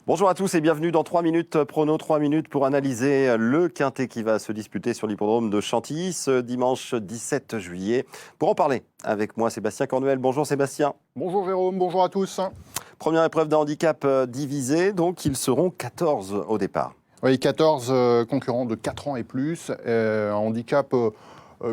Bonjour à tous et bienvenue dans 3 minutes prono, 3 minutes pour analyser le quintet qui va se disputer sur l'hippodrome de Chantilly ce dimanche 17 juillet. Pour en parler avec moi, Sébastien Cornuel. Bonjour Sébastien. Bonjour Jérôme, bonjour à tous. Première épreuve d'un handicap divisé, donc ils seront 14 au départ. Oui, 14 concurrents de 4 ans et plus, un handicap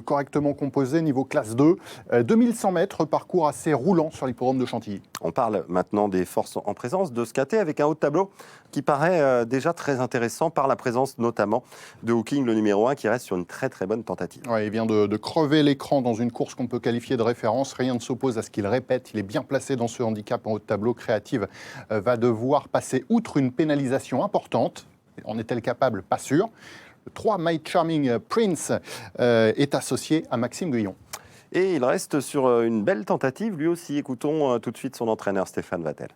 correctement composé, niveau classe 2. 2100 mètres, parcours assez roulant sur l'hippodrome de Chantilly. On parle maintenant des forces en présence de ce quintet avec un haut de tableau qui paraît déjà très intéressant par la présence notamment de Hooking, le numéro 1, qui reste sur une très très bonne tentative. Ouais, il vient de crever l'écran dans une course qu'on peut qualifier de référence. Rien ne s'oppose à ce qu'il répète. Il est bien placé dans ce handicap en haut de tableau. Créative va devoir passer outre une pénalisation importante. En est-elle capable? Pas sûr. Le 3 My Charming Prince est associé à Maxime Guyon. Et il reste sur une belle tentative, lui aussi. Écoutons tout de suite son entraîneur Stéphane Vattel.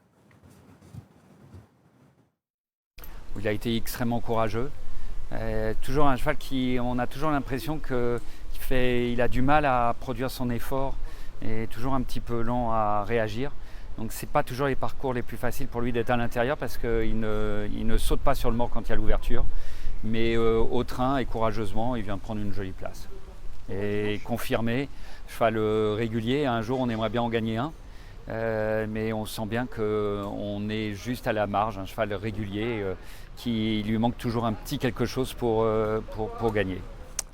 Il a été extrêmement courageux. Toujours un cheval on a toujours l'impression qu'il a du mal à produire son effort et toujours un petit peu lent à réagir. Donc c'est pas toujours les parcours les plus faciles pour lui d'être à l'intérieur parce qu'il ne saute pas sur le mort quand il y a l'ouverture. Mais au train et courageusement, il vient de prendre une jolie place. Et confirmé, cheval régulier. Un jour, on aimerait bien en gagner un. Mais on sent bien qu'on est juste à la marge, un cheval régulier qui lui manque toujours un petit quelque chose pour gagner.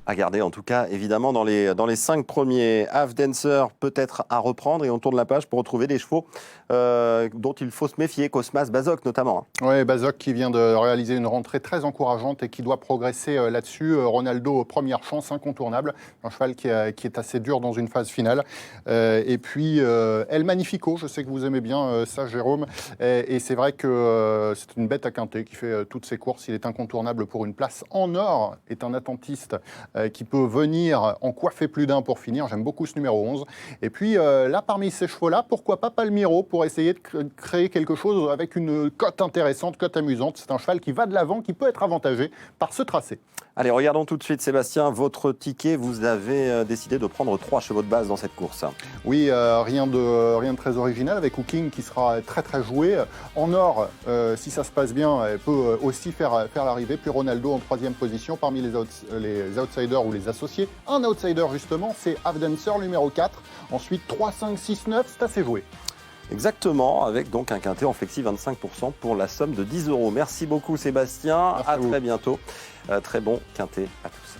À garder en tout cas, évidemment, dans les 5 premiers. Half Dancer peut-être à reprendre et on tourne la page pour retrouver des chevaux dont il faut se méfier, Cosmas, Bazoc notamment. Oui, Bazoc qui vient de réaliser une rentrée très encourageante et qui doit progresser là-dessus. Ronaldo, première chance, incontournable. Un cheval qui est assez dur dans une phase finale. Et puis El Magnifico, je sais que vous aimez bien ça, Jérôme. Et c'est vrai que c'est une bête à quintet qui fait toutes ses courses. Il est incontournable pour une place en or. Est un attentiste qui peut venir en coiffer plus d'un pour finir. J'aime beaucoup ce numéro 11. Et puis là, parmi ces chevaux-là, pourquoi pas Palmiro pour essayer de créer quelque chose avec une cote intéressante, cote amusante. C'est un cheval qui va de l'avant, qui peut être avantagé par ce tracé. Allez, regardons tout de suite, Sébastien, votre ticket. Vous avez décidé de prendre 3 chevaux de base dans cette course. Oui, rien de très original, avec Hooking qui sera très très joué. En or, si ça se passe bien, elle peut aussi faire l'arrivée. Puis Ronaldo en 3e position parmi les outsiders ou les associés. Un outsider justement, c'est Half Dancer numéro 4. Ensuite 3, 5, 6, 9, c'est assez joué. Exactement, avec donc un quintet en flexi 25% pour la somme de 10 €. Merci beaucoup Sébastien, à très bientôt. Très bon quintet à tous.